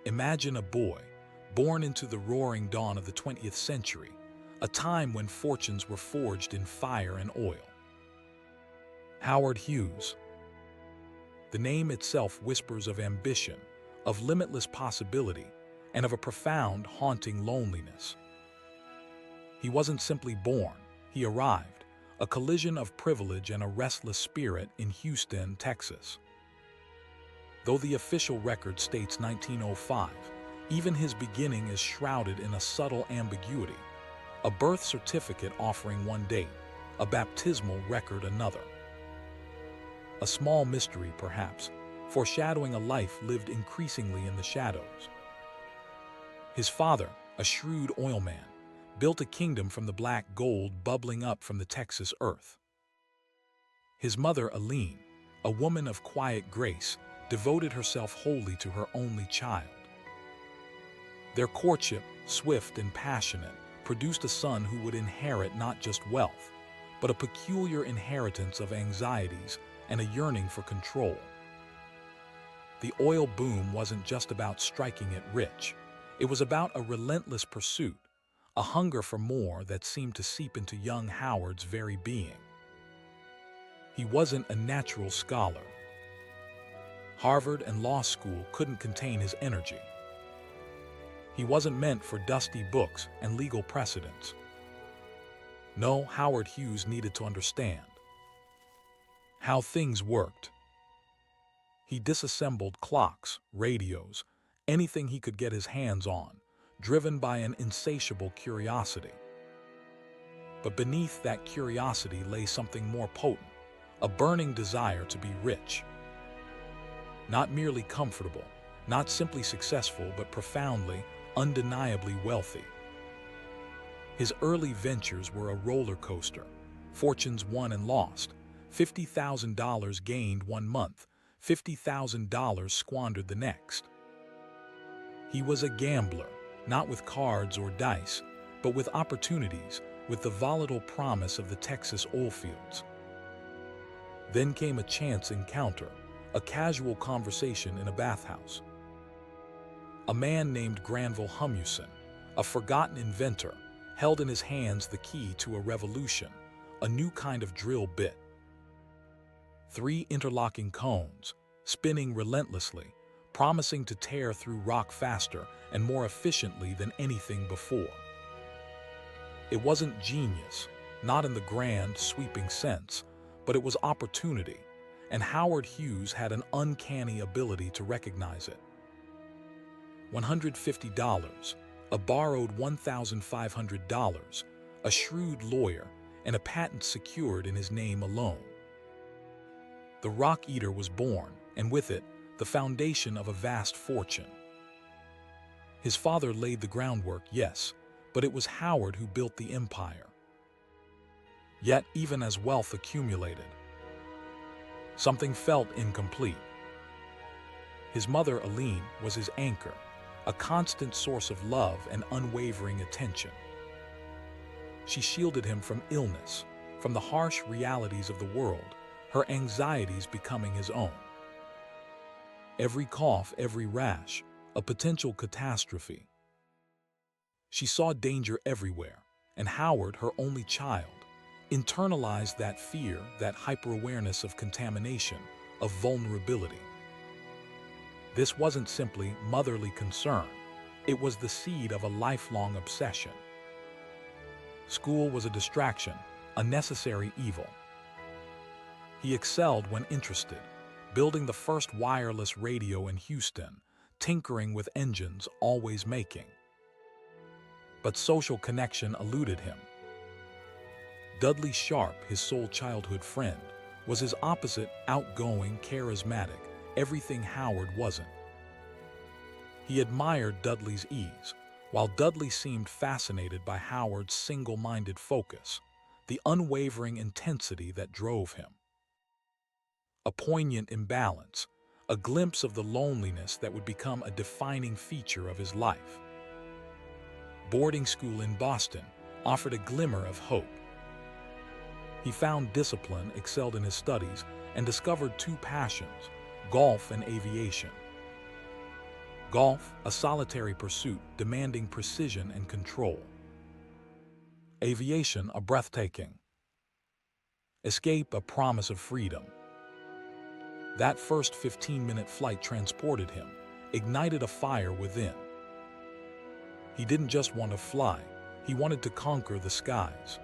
Imagine a boy, born into the roaring dawn of the 20th century, a time when fortunes were forged in fire and oil. Howard Hughes. The name itself whispers of ambition, of limitless possibility, and of a profound, haunting loneliness. He wasn't simply born, he arrived, a collision of privilege and a restless spirit in Houston, Texas. Though the official record states 1905, even his beginning is shrouded in a subtle ambiguity, a birth certificate offering one date, a baptismal record another. A small mystery, perhaps, foreshadowing a life lived increasingly in the shadows. His father, a shrewd oilman, built a kingdom from the black gold bubbling up from the Texas earth. His mother, Aline, a woman of quiet grace, devoted herself wholly to her only child. Their courtship, swift and passionate, produced a son who would inherit not just wealth, but a peculiar inheritance of anxieties and a yearning for control. The oil boom wasn't just about striking it rich. It was about a relentless pursuit, a hunger for more that seemed to seep into young Howard's very being. He wasn't a natural scholar. Harvard and law school couldn't contain his energy. He wasn't meant for dusty books and legal precedents. No, Howard Hughes needed to understand how things worked. He disassembled clocks, radios, anything he could get his hands on, driven by an insatiable curiosity. But beneath that curiosity lay something more potent, a burning desire to be rich. Not merely comfortable, not simply successful, but profoundly, undeniably wealthy. His early ventures were a roller coaster, fortunes won and lost, $50,000 gained one month, $50,000 squandered the next. He was a gambler, not with cards or dice, but with opportunities, with the volatile promise of the Texas oil fields. Then came a chance encounter, a casual conversation in a bathhouse. A man named Granville Humuson, a forgotten inventor, held in his hands the key to a revolution, a new kind of drill bit. 3 interlocking cones, spinning relentlessly, promising to tear through rock faster and more efficiently than anything before. It wasn't genius, not in the grand, sweeping sense, but it was opportunity, and Howard Hughes had an uncanny ability to recognize it. $150, a borrowed $1,500, a shrewd lawyer, and a patent secured in his name alone. The Rock Eater was born, and with it, the foundation of a vast fortune. His father laid the groundwork, yes, but it was Howard who built the empire. Yet, even as wealth accumulated, something felt incomplete. His mother, Aline, was his anchor, a constant source of love and unwavering attention. She shielded him from illness, from the harsh realities of the world, her anxieties becoming his own. Every cough, every rash, a potential catastrophe. She saw danger everywhere, and Howard, her only child, internalized that fear, that hyper-awareness of contamination, of vulnerability. This wasn't simply motherly concern. It was the seed of a lifelong obsession. School was a distraction, a necessary evil. He excelled when interested, building the first wireless radio in Houston, tinkering with engines, always making. But social connection eluded him. Dudley Sharp, his sole childhood friend, was his opposite, outgoing, charismatic, everything Howard wasn't. He admired Dudley's ease, while Dudley seemed fascinated by Howard's single-minded focus, the unwavering intensity that drove him. A poignant imbalance, a glimpse of the loneliness that would become a defining feature of his life. Boarding school in Boston offered a glimmer of hope. He found discipline, excelled in his studies, and discovered 2 passions, golf and aviation. Golf, a solitary pursuit demanding precision and control. Aviation, a breathtaking escape, a promise of freedom. That first 15-minute flight transported him, ignited a fire within. He didn't just want to fly, he wanted to conquer the skies.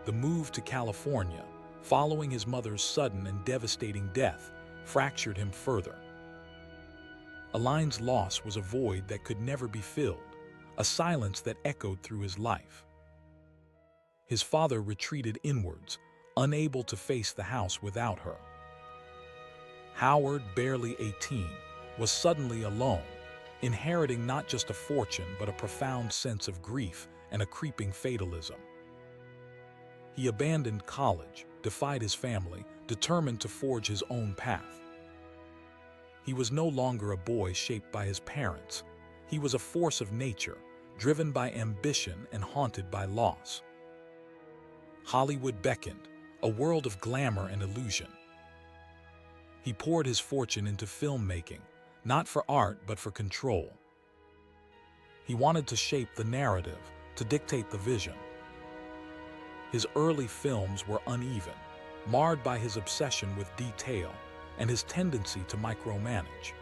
The move to California, following his mother's sudden and devastating death, fractured him further. Aline's loss was a void that could never be filled, a silence that echoed through his life. His father retreated inwards, unable to face the house without her. Howard, barely 18, was suddenly alone, inheriting not just a fortune but a profound sense of grief and a creeping fatalism. He abandoned college, defied his family, determined to forge his own path. He was no longer a boy shaped by his parents. He was a force of nature, driven by ambition and haunted by loss. Hollywood beckoned, a world of glamour and illusion. He poured his fortune into filmmaking, not for art but for control. He wanted to shape the narrative, to dictate the vision. His early films were uneven, marred by his obsession with detail and his tendency to micromanage.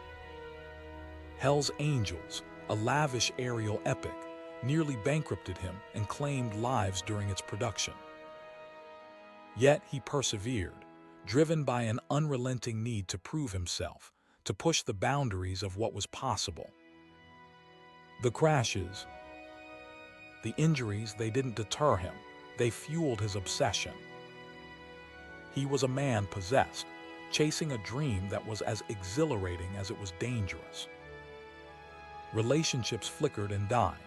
Hell's Angels, a lavish aerial epic, nearly bankrupted him and claimed lives during its production. Yet he persevered, driven by an unrelenting need to prove himself, to push the boundaries of what was possible. The crashes, the injuries, they didn't deter him, they fueled his obsession. He was a man possessed, chasing a dream that was as exhilarating as it was dangerous. Relationships flickered and died.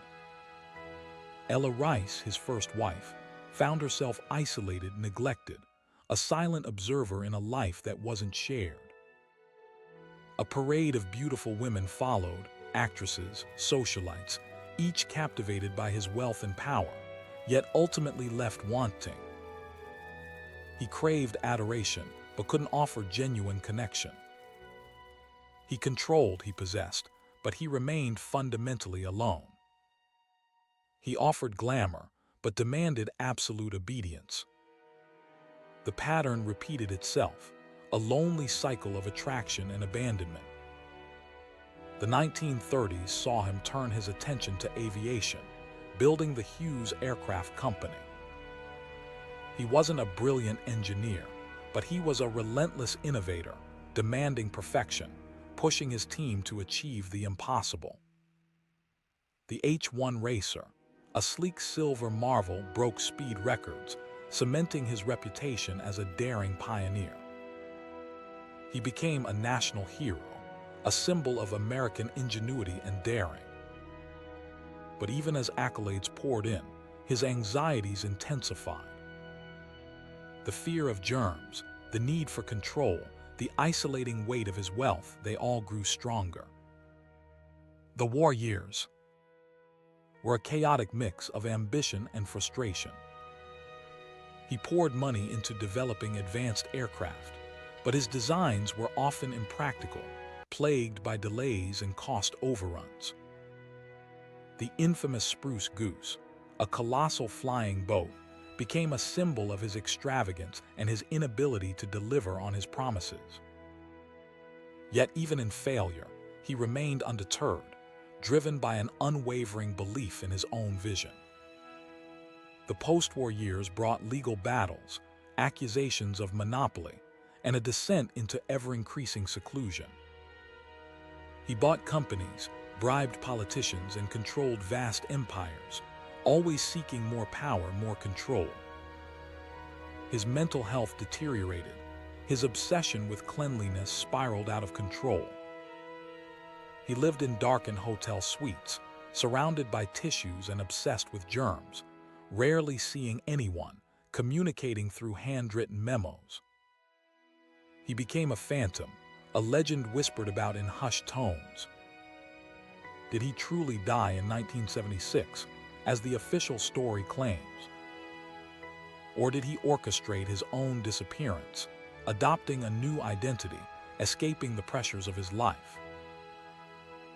Ella Rice, his first wife, found herself isolated, neglected, a silent observer in a life that wasn't shared. A parade of beautiful women followed, actresses, socialites, each captivated by his wealth and power, yet ultimately left wanting. He craved adoration, but couldn't offer genuine connection. He controlled, he possessed, but he remained fundamentally alone. He offered glamour, but demanded absolute obedience. The pattern repeated itself, a lonely cycle of attraction and abandonment. The 1930s saw him turn his attention to aviation, building the Hughes Aircraft Company. He wasn't a brilliant engineer, but he was a relentless innovator, demanding perfection, pushing his team to achieve the impossible. The H-1 Racer, a sleek silver marvel, broke speed records, cementing his reputation as a daring pioneer. He became a national hero, a symbol of American ingenuity and daring. But even as accolades poured in, his anxieties intensified. The fear of germs, the need for control, the isolating weight of his wealth, they all grew stronger. The war years were a chaotic mix of ambition and frustration. He poured money into developing advanced aircraft, but his designs were often impractical, plagued by delays and cost overruns. The infamous Spruce Goose, a colossal flying boat, became a symbol of his extravagance and his inability to deliver on his promises. Yet even in failure, he remained undeterred, driven by an unwavering belief in his own vision. The post-war years brought legal battles, accusations of monopoly, and a descent into ever-increasing seclusion. He bought companies, bribed politicians, and controlled vast empires, always seeking more power, more control. His mental health deteriorated. His obsession with cleanliness spiraled out of control. He lived in darkened hotel suites, surrounded by tissues and obsessed with germs, rarely seeing anyone, communicating through handwritten memos. He became a phantom, a legend whispered about in hushed tones. Did he truly die in 1976, as the official story claims? Or did he orchestrate his own disappearance, adopting a new identity, escaping the pressures of his life?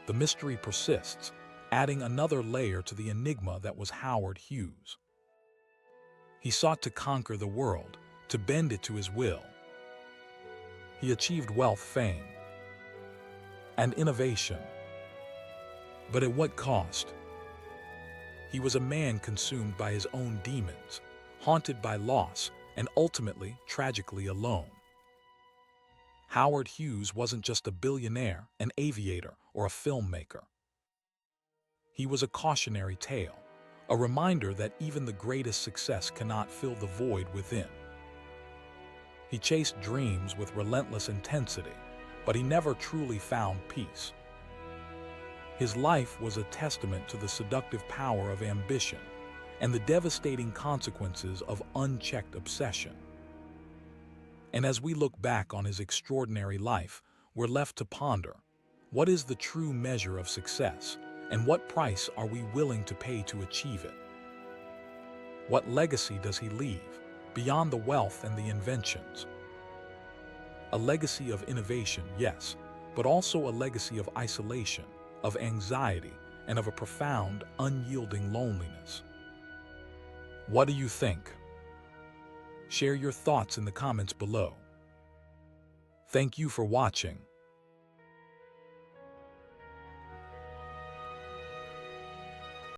the mystery persists, adding another layer to the enigma that was Howard Hughes. He sought to conquer the world, to bend it to his will. He achieved wealth, fame, and innovation. But at what cost? He was a man consumed by his own demons, haunted by loss, and ultimately, tragically alone. Howard Hughes wasn't just a billionaire, an aviator, or a filmmaker. He was a cautionary tale, a reminder that even the greatest success cannot fill the void within. He chased dreams with relentless intensity, but he never truly found peace. His life was a testament to the seductive power of ambition and the devastating consequences of unchecked obsession. And as we look back on his extraordinary life, we're left to ponder, what is the true measure of success, and what price are we willing to pay to achieve it? What legacy does he leave, beyond the wealth and the inventions? A legacy of innovation, yes, but also a legacy of isolation, of anxiety, and of a profound, unyielding loneliness. What do you think? Share your thoughts in the comments below. Thank you for watching.